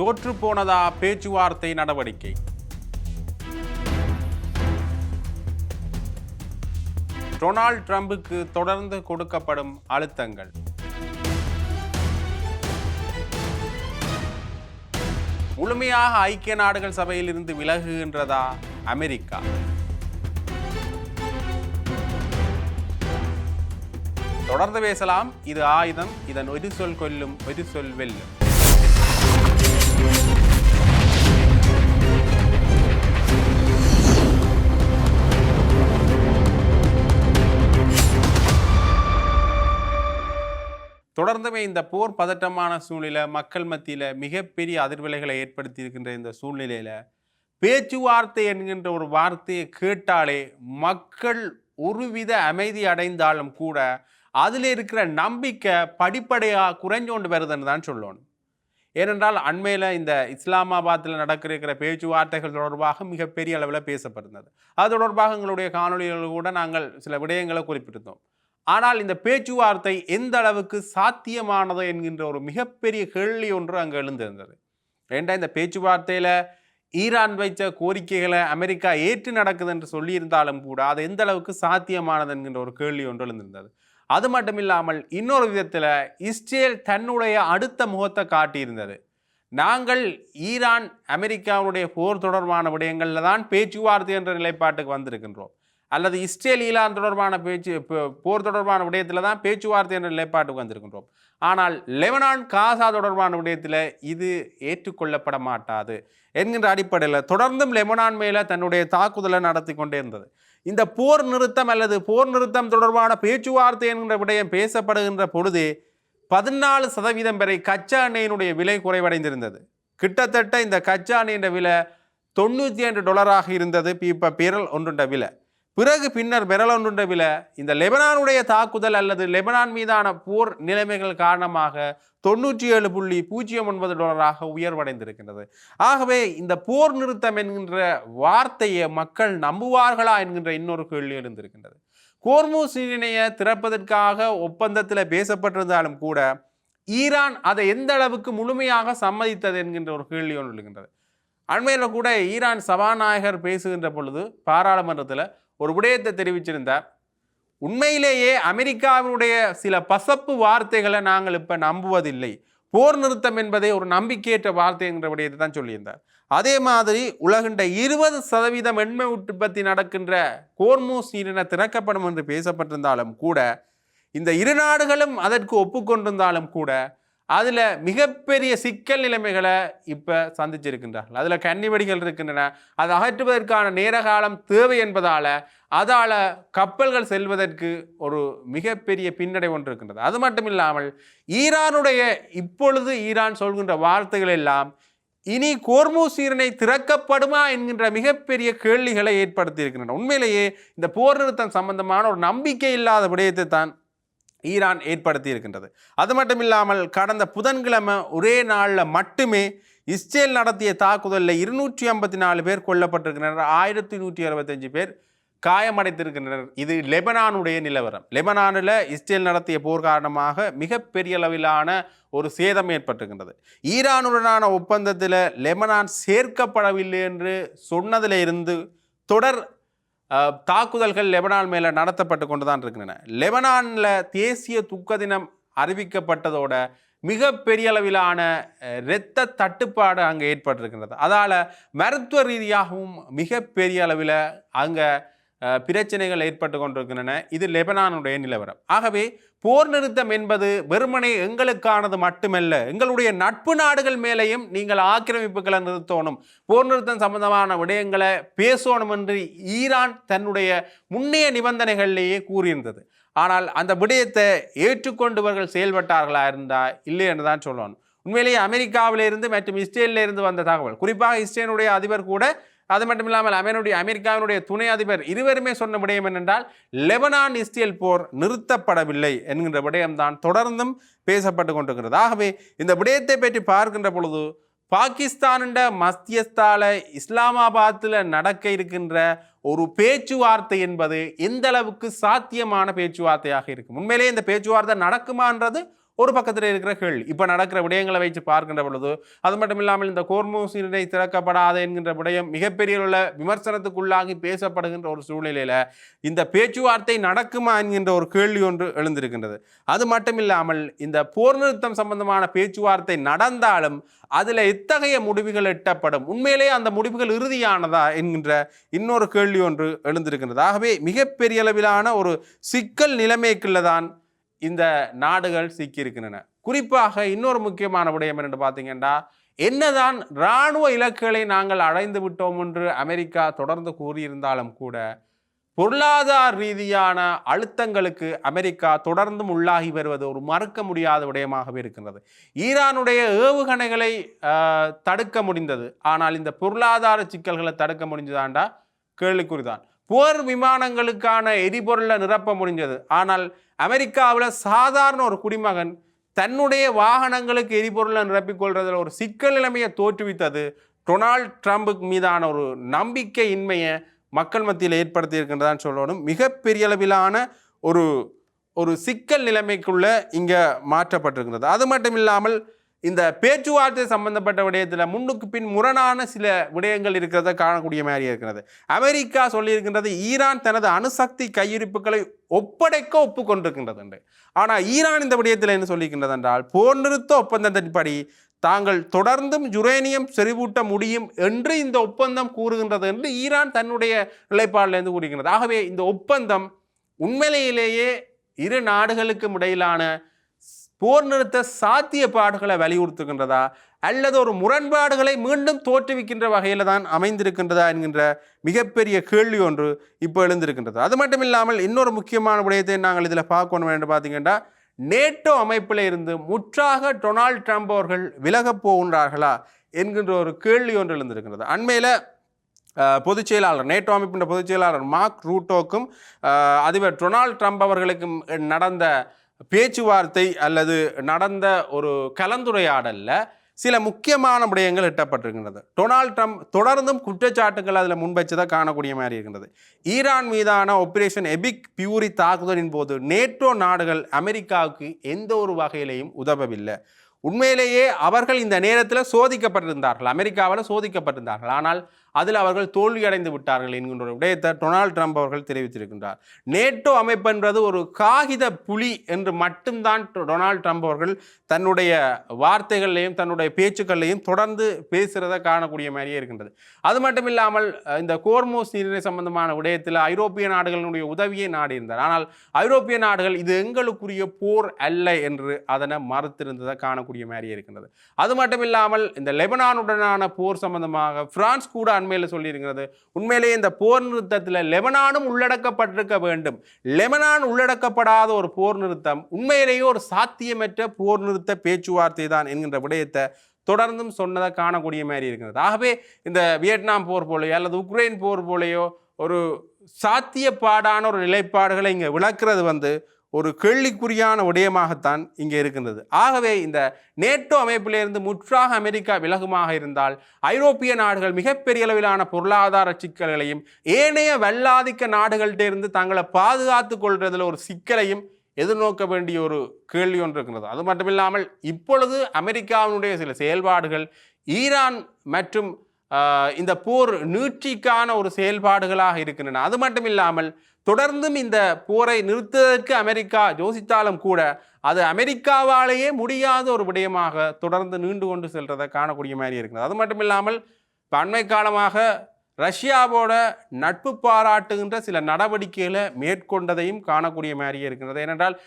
தோற்றுப்போனதா பேச்சுவார்த்தை நடவடிக்கை? டொனால்ட் ட்ரம்புக்கு தொடர்ந்து கொடுக்கப்படும் அழுத்தங்கள். முழுமையாக ஐக்கிய நாடுகள் சபையில் இருந்து விலகுகின்றதா அமெரிக்கா? தொடர்ந்து பேசலாம். இது ஆயுதம். இதன் ஒரு சொல் கொல்லும், ஒரு சொல் வெல்லும். தொடர்ந்துமே இந்த போர் பதட்டமான சூழ்நிலை மக்கள் மத்தியில் மிகப்பெரிய அதிர்வலைகளை ஏற்படுத்தி இருக்கின்ற இந்த சூழ்நிலையில் பேச்சுவார்த்தை என்கின்ற ஒரு வார்த்தையை கேட்டாலே மக்கள் ஒருவித அமைதி அடைந்தாலும் கூட அதில் இருக்கிற நம்பிக்கை படிப்படியாக குறைஞ்சோண்டு வருதுன்னு தான் சொல்லணும். ஏனென்றால் அண்மையில் இந்த இஸ்லாமாபாத்தில் நடக்கிற பேச்சுவார்த்தைகள் தொடர்பாக மிகப்பெரிய அளவில் பேசப்படுகிறது. அது தொடர்பாக எங்களுடைய காணொலிகள் கூட நாங்கள் சில விடயங்களை குறிப்பிட்டிருந்தோம். ஆனால் இந்த பேச்சுவார்த்தை எந்த அளவுக்கு சாத்தியமானது என்கின்ற ஒரு மிகப்பெரிய கேள்வி ஒன்று அங்கே எழுந்திருந்தது. ஏண்டா இந்த பேச்சுவார்த்தையில் ஈரான் வைத்த கோரிக்கைகளை அமெரிக்கா ஏற்று நடக்குது என்று சொல்லியிருந்தாலும் கூட அது எந்த அளவுக்கு சாத்தியமானது என்கின்ற ஒரு கேள்வி ஒன்று எழுந்திருந்தது. அது மட்டும் இல்லாமல் இன்னொரு விதத்தில் இஸ்ரேல் தன்னுடைய அடுத்த முகத்தை காட்டியிருந்தது. நாங்கள் ஈரான் அமெரிக்காவுடைய போர் தொடர்பான விடயங்களில் தான் பேச்சுவார்த்தை என்ற நிலைப்பாட்டுக்கு வந்திருக்கின்றோம், அல்லது இஸ்ரேல் ஈரான் தொடர்பான போர் தொடர்பான விடயத்தில் தான் பேச்சுவார்த்தை என்ற நிலைப்பாட்டுக்கு வந்திருக்கின்றோம். ஆனால் லெபனான் காசா தொடர்பான விடயத்தில் இது ஏற்றுக்கொள்ளப்பட மாட்டாது என்கின்ற அடிப்படையில் தொடர்ந்தும் லெபனான் மேலே தன்னுடைய தாக்குதலை நடத்தி கொண்டே இருந்தது. இந்த போர் நிறுத்தம் அல்லது போர் நிறுத்தம் தொடர்பான பேச்சுவார்த்தை என்கின்ற விடயம் பேசப்படுகின்ற பொழுது 14% வரை கச்சா எண்ணெயினுடைய விலை குறைவடைந்திருந்தது. கிட்டத்தட்ட இந்த கச்சா எண்ணெயின் விலை $92 இருந்தது இப்போ பெரல் ஒன்றுண்ட விலை. பிறகு பின்னர் பெரல் ஒன்றுண்ட விலை இந்த லெபனானுடைய தாக்குதல் அல்லது லெபனான் மீதான போர் நிலைமைகள் காரணமாக $97.09 உயர்வடைந்திருக்கின்றது. ஆகவே இந்த போர் நிறுத்தம் என்கின்ற வார்த்தையை மக்கள் நம்புவார்களா என்கின்ற இன்னொரு கேள்வி எழுந்திருக்கின்றது. ஹோர்முஸ் நீரிணையை திறப்பதற்காக ஒப்பந்தத்தில் பேசப்பட்டிருந்தாலும் கூட ஈரான் அதை எந்த அளவுக்கு முழுமையாக சம்மதித்தது என்கின்ற ஒரு கேள்வி ஒன்று எழுகின்றது. அண்மையில் கூட ஈரான் சபாநாயகர் பேசுகின்ற பொழுது பாராளுமன்றத்தில் ஒரு விடயத்தை தெரிவிச்சிருந்தார். உண்மையிலேயே அமெரிக்காவினுடைய சில பசப்பு வார்த்தைகளை நாங்கள் இப்போ நம்புவதில்லை, போர் நிறுத்தம் என்பதை ஒரு நம்பிக்கையற்ற வார்த்தை என்ற விடயத்தை தான் சொல்லியிருந்தார். அதே மாதிரி உலகின்ற 20% எண்ணெய் உற்பத்தி நடக்கின்ற ஹோர்முஸ் நீரிணை திறக்கப்படும் என்று பேசப்பட்டிருந்தாலும் கூட இந்த இரு நாடுகளும் அதற்கு ஒப்புக்கொண்டிருந்தாலும் கூட அதில் மிகப்பெரிய சிக்கல் நிலைமைகளை இப்போ சந்திச்சிருக்கின்றார்கள். அதில் கன்னிவெடிகள் இருக்கின்றன. அதை அகற்றுவதற்கான நேர காலம் தேவை என்பதால் அதால் கப்பல்கள் செல்வதற்கு ஒரு மிகப்பெரிய பின்னடை ஒன்று இருக்கின்றது. அது மட்டும் இல்லாமல் இப்பொழுது ஈரான் சொல்கின்ற வார்த்தைகள் எல்லாம் இனி ஹோர்முஸ் நீரிணை திறக்கப்படுமா என்கின்ற மிகப்பெரிய கேள்விகளை ஏற்படுத்தி இருக்கின்றன. உண்மையிலேயே இந்த போர் நிறுத்தம் சம்பந்தமான ஒரு நம்பிக்கை இல்லாத விடயத்தை தான் ஈரான் ஏற்படுத்தி இருக்கின்றது. அது மட்டும் இல்லாமல் கடந்த புதன்கிழமை ஒரே நாளில் மட்டுமே இஸ்ரேல் நடத்திய தாக்குதலில் 254 பேர் கொல்லப்பட்டிருக்கின்றனர், 1165 பேர் காயமடைத்திருக்கின்றனர். இது லெபனானுடைய நிலவரம். லெபனானில் இஸ்ரேல் நடத்திய போர் காரணமாக மிகப்பெரிய அளவிலான ஒரு சேதம் ஏற்பட்டிருக்கின்றது. ஈரானுடனான ஒப்பந்தத்தில் லெபனான் சேர்க்கப்படவில்லை என்று சொன்னதில் இருந்து தொடர் தாக்குதல்கள் லெபனான் மேலே நடத்தப்பட்டு கொண்டு தான் இருக்கின்றன. லெபனானில் தேசிய துக்க தினம் அறிவிக்கப்பட்டதோட மிகப்பெரிய அளவிலான இரத்த தட்டுப்பாடு அங்கே ஏற்பட்டிருக்கின்றது. அதால் மருத்துவ ரீதியாகவும் மிகப்பெரிய அளவில் அங்கே பிரச்சனைகள் ஏற்பட்டு கொண்டிருக்கின்றன. இது லெபனானுடைய நிலவரம். ஆகவே போர் நிறுத்தம் என்பது வெறுமனே எங்களுக்கானது மட்டுமல்ல, எங்களுடைய நட்பு நாடுகள் மேலேயும் நீங்கள் ஆக்கிரமிப்புகளை நிறுத்தணும், போர் நிறுத்தம் சம்பந்தமான விடயங்களை பேசணும் என்று ஈரான் தன்னுடைய முன்னைய நிபந்தனைகளிலேயே கூறியிருந்தது. ஆனால் அந்த விடயத்தை ஏற்றுக்கொண்டவர்கள் செயல்பட்டார்களா இருந்தால் இல்லை என்று தான் சொல்லணும். உண்மையிலேயே அமெரிக்காவிலிருந்து மற்றும் இஸ்ரேலிருந்து வந்த தகவல், குறிப்பாக இஸ்ரேலுடைய அதிபர் கூட, அது மட்டும் இல்லாமல் அமெரிக்காவினுடைய துணை அதிபர் இருவருமே சொன்ன விடயம் என்னென்றால் லெபனான் இஸ்ரேல் போர் நிறுத்தப்படவில்லை என்கின்ற விடயம்தான் தொடர்ந்தும் பேசப்பட்டு கொண்டிருக்கிறது. ஆகவே இந்த விடயத்தை பற்றி பார்க்கின்ற பொழுது பாகிஸ்தானின் மத்தியஸ்தால இஸ்லாமாபாத்தில் நடக்க இருக்கின்ற ஒரு பேச்சுவார்த்தை என்பது எந்த அளவுக்கு சாத்தியமான பேச்சுவார்த்தையாக இருக்கும், உண்மையிலேயே இந்த பேச்சுவார்த்தை நடக்குமான்றது ஒரு பக்கத்தில் இருக்கிற கேள்வி. இப்போ நடக்கிற விடயங்களை வைத்து பார்க்கின்ற பொழுது, அது மட்டும் இல்லாமல் இந்த கோர்மூஸ் நீரிணை திறக்கப்படாத என்கின்ற விடயம் மிகப்பெரிய உள்ள விமர்சனத்துக்குள்ளாகி பேசப்படுகின்ற ஒரு சூழ்நிலையில இந்த பேச்சுவார்த்தை நடக்குமா என்கின்ற ஒரு கேள்வி ஒன்று எழுந்திருக்கின்றது. அது மட்டும் இல்லாமல் இந்த போர் நிறுத்தம் சம்பந்தமான பேச்சுவார்த்தை நடந்தாலும் அதில் எத்தகைய முடிவுகள் எட்டப்படும், உண்மையிலேயே அந்த முடிவுகள் இறுதியானதா என்கின்ற இன்னொரு கேள்வி ஒன்று எழுந்திருக்கின்றது. ஆகவே மிகப்பெரிய அளவிலான ஒரு சிக்கல் நிலைமைக்குள்ளதான் இந்த நாடுகள் சிக்கியிருக்கின்றன. குறிப்பாக இன்னொரு முக்கியமான விடயம் என்று பார்த்தீங்கன்னா, என்னதான் இராணுவ இலக்குகளை நாங்கள் அடைந்து விட்டோம் என்று அமெரிக்கா தொடர்ந்து கூறியிருந்தாலும் கூட பொருளாதார ரீதியான அழுத்தங்களுக்கு அமெரிக்கா தொடர்ந்தும் உள்ளாகி வருவது ஒரு மறுக்க முடியாத விடயமாகவே இருக்கின்றது. ஈரானுடைய ஏவுகணைகளை தடுக்க முடிந்தது, ஆனால் இந்த பொருளாதார சிக்கல்களை தடுக்க முடிஞ்சதாண்டா கேள்விக்குறிதான். போர் விமானங்களுக்கான எரிபொருளை நிரப்ப முடிஞ்சது, ஆனால் அமெரிக்காவில் சாதாரண ஒரு குடிமகன் தன்னுடைய வாகனங்களுக்கு எரிபொருளை நிரப்பிக்கொள்றதில் ஒரு சிக்கல் நிலைமையை தோற்றுவித்தது டொனால்ட் ட்ரம்புக்கு மீதான ஒரு நம்பிக்கை இன்மையை மக்கள் மத்தியில் ஏற்படுத்தி இருக்கின்றதான்னு சொல்லணும். மிகப்பெரிய அளவிலான ஒரு ஒரு சிக்கல் நிலைமைக்குள்ள இங்கே மாற்றப்பட்டிருக்கிறது. அது மட்டும் இல்லாமல் இந்த பேச்சுவார்த்தை சம்பந்தப்பட்ட விடயத்தில் முன்னுக்கு பின் முரணான சில விடயங்கள் இருக்கிறத காணக்கூடிய மாதிரி இருக்கிறது. அமெரிக்கா சொல்லியிருக்கின்றது ஈரான் தனது அணுசக்தி கையிருப்புகளை ஒப்படைக்க ஒப்புக்கொண்டிருக்கின்றது என்று. ஆனால் ஈரான் இந்த விடயத்தில் என்ன சொல்லியிருக்கின்றது என்றால், போர் நிறுத்த ஒப்பந்தத்தின்படி தாங்கள் தொடர்ந்தும் யுரேனியம் செறிவூட்ட முடியும் என்று இந்த ஒப்பந்தம் கூறுகின்றது என்று ஈரான் தன்னுடைய நிலைப்பாட்டிலிருந்து கூறுகின்றது. ஆகவே இந்த ஒப்பந்தம் உண்மையிலேயே இரு நாடுகளுக்கும் இடையிலான போர் நிறுத்த சாத்தியப்பாடுகளை வலியுறுத்துகின்றதா அல்லது ஒரு முரண்பாடுகளை மீண்டும் தோற்றுவிக்கின்ற வகையில் தான் அமைந்திருக்கின்றதா என்கின்ற மிகப்பெரிய கேள்வி ஒன்று இப்போ எழுந்திருக்கின்றது. அது மட்டும் இல்லாமல் இன்னொரு முக்கியமான விடயத்தை நாங்கள் இதில் பார்க்கணும் என்று பார்த்தீங்கன்னா, நேட்டோ அமைப்பில் இருந்து முற்றாக டொனால்ட் ட்ரம்ப் அவர்கள் விலகப் போகின்றார்களா என்கின்ற ஒரு கேள்வி ஒன்று எழுந்திருக்கின்றது. அண்மையில் பொதுச் செயலாளர், நேட்டோ அமைப்பின் பொதுச் செயலாளர் மார்க் ரூட்டோக்கும் அதிபர் டொனால்ட் ட்ரம்ப் அவர்களுக்கும் நடந்த பேச்சுவார்த்தை அல்லது நடந்த ஒரு கலந்துரையாடலில் சில முக்கியமான விடயங்கள் எட்டப்பட்டிருக்கின்றது. டொனால்ட் ட்ரம்ப் தொடர்ந்தும் குற்றச்சாட்டுகள் அதில் முன்வைச்சதை காணக்கூடிய மாதிரி இருக்கின்றது. ஈரான் மீதான ஆபரேஷன் எபிக் பியூரி தாக்குதலின் போது நேட்டோ நாடுகள் அமெரிக்காவுக்கு எந்த ஒரு வகையிலையும் உதவவில்லை. உண்மையிலேயே அவர்கள் இந்த நேரத்தில் சோதிக்கப்பட்டிருந்தார்கள், அமெரிக்காவில் சோதிக்கப்பட்டிருந்தார்கள். ஆனால் அதில் அவர்கள் தோல்வியடைந்து விட்டார்கள் என்கின்ற ஒரு விடயத்தை டொனால்ட் ட்ரம்ப் அவர்கள் தெரிவித்திருக்கின்றார். நேட்டோ அமைப்பு என்பது ஒரு காகித புலி என்று மட்டும்தான் டொனால்ட் ட்ரம்ப் அவர்கள் தன்னுடைய வார்த்தைகளையும் தன்னுடைய பேச்சுக்களையும் தொடர்ந்து பேசுகிறத காணக்கூடிய மாதிரியே இருக்கின்றது. அது மட்டும் இல்லாமல் இந்த கோர்மூஸ் நீரிணை சம்பந்தமான விடயத்தில் ஐரோப்பிய நாடுகளினுடைய உதவியை நாடியிருந்தார். ஆனால் ஐரோப்பிய நாடுகள் இது எங்களுக்குரிய போர் அல்ல என்று அதனை மறுத்திருந்ததை காணக்கூடிய மாதிரியே இருக்கின்றது. அது மட்டும் இல்லாமல் இந்த லெபனானுடனான போர் சம்பந்தமாக பிரான்ஸ் கூட அண்மையில் சொல்லியிருக்கிறது, உண்மையிலேயே இந்த போர் நிறுத்தத்தில் லெபனானும் உள்ளடக்கப்பட்டிருக்க வேண்டும். லெபனான் உள்ளடக்கப்படாத ஒரு போர் நிறுத்தம் உண்மையிலேயே ஒரு சாத்தியமற்ற போர் நிறுத்த பேச்சுவார்த்தை தான் என்கின்ற விடயத்தை தொடர்ந்தும் சொன்னதை காணக்கூடிய மாதிரி இருக்கிறது. ஆகவே இந்த வியட்நாம் போர் போலையோ அல்லது உக்ரைன் போர் போலையோ ஒரு சாத்தியப்பாடான ஒரு நிலைப்பாடுகளை இங்கே விளக்குறது ஒரு கேள்விக்குறியான விடயமாகத்தான் இங்கே இருக்கின்றது. ஆகவே இந்த நேட்டோ அமைப்பிலிருந்து முற்றாக அமெரிக்கா விலகுமாக இருந்தால் ஐரோப்பிய நாடுகள் மிகப்பெரிய அளவிலான பொருளாதார சிக்கல்களையும் ஏனைய வல்லாதிக்க நாடுகள்கிட்ட தங்களை பாதுகாத்து கொள்றதுல ஒரு சிக்கலையும் எதிர்நோக்க வேண்டிய ஒரு கேள்வி ஒன்று இருக்கின்றது. அது மட்டுமில்லாமல் இப்பொழுது அமெரிக்காவினுடைய சில செயல்பாடுகள் ஈரான் மற்றும் இந்த போர் நீட்சிக்கான ஒரு செயல்பாடுகளாக இருக்கின்றன. அது மட்டும் இல்லாமல் தொடர்ந்தும் இந்த போரை நிறுத்துவதற்கு அமெரிக்கா யோசித்தாலும் கூட அது அமெரிக்காவாலேயே முடியாத ஒரு விடயமாக தொடர்ந்து நீண்டு கொண்டு செல்றதை காணக்கூடிய மாதிரி இருக்கிறது. அது மட்டும் இல்லாமல் அண்மை காலமாக ரஷ்யாவோட நட்பு பாராட்டுகின்ற சில நடவடிக்கைகளை மேற்கொண்டதையும் காணக்கூடிய மாதிரியே இருக்கின்றது. ஏனென்றால்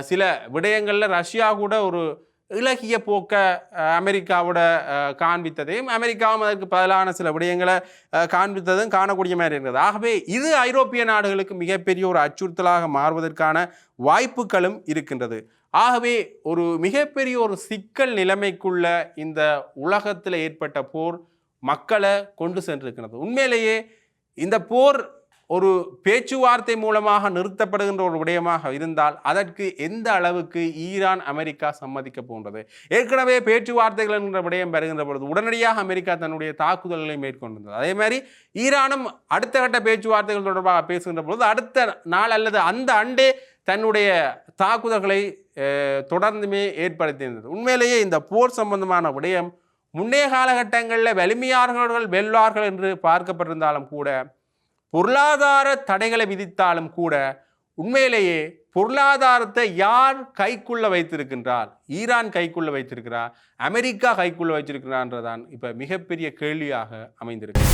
சில விடயங்களில் ரஷ்யா கூட ஒரு இலகிய போக்க அமெரிக்காவோட காண்பித்ததையும் அமெரிக்காவும் அதற்கு பதிலான சில விடயங்களை காண்பித்ததும் காணக்கூடிய மாதிரி இருக்கிறது. ஆகவே இது ஐரோப்பிய நாடுகளுக்கு மிகப்பெரிய ஒரு அச்சுறுத்தலாக மாறுவதற்கான வாய்ப்புகளும் இருக்கின்றது. ஆகவே ஒரு மிகப்பெரிய ஒரு சிக்கல் நிலைமைக்குள்ள இந்த உலகத்தில் ஏற்பட்ட போர் மக்களை கொண்டு சென்றிருக்கிறது. உண்மையிலேயே இந்த போர் ஒரு பேச்சுவார்த்தை மூலமாக நிறுத்தப்படுகின்ற ஒரு விடயமாக இருந்தால் அதற்கு எந்த அளவுக்கு ஈரான் அமெரிக்கா சம்மதிக்க போன்றது. ஏற்கனவே பேச்சுவார்த்தைகள் என்கிற விடயம் வருகின்ற பொழுது உடனடியாக அமெரிக்கா தன்னுடைய தாக்குதல்களை மேற்கொண்டிருந்தது. அதே மாதிரி ஈரானும் அடுத்த கட்ட பேச்சுவார்த்தைகள் தொடர்பாக பேசுகின்ற பொழுது அடுத்த நாள் அல்லது அந்த அண்டே தன்னுடைய தாக்குதல்களை தொடர்ந்துமே ஏற்படுத்தியிருந்தது. உண்மையிலேயே இந்த போர் சம்பந்தமான விடயம் முன்னைய காலகட்டங்களில் வலிமையாளர்கள் வெல்வார்கள் என்று பார்க்கப்பட்டிருந்தாலும் கூட, பொருளாதார தடைகளை விதித்தாலும் கூட, உண்மையிலேயே பொருளாதாரத்தை யார் கைக்குள்ள வைத்திருக்கின்றார்? ஈரான் கைக்குள்ள வைத்திருக்கிறார், அமெரிக்கா கைக்குள்ள வைத்திருக்கிறான்றதான் இப்ப மிகப்பெரிய கேள்வியாக அமைந்திருக்கு.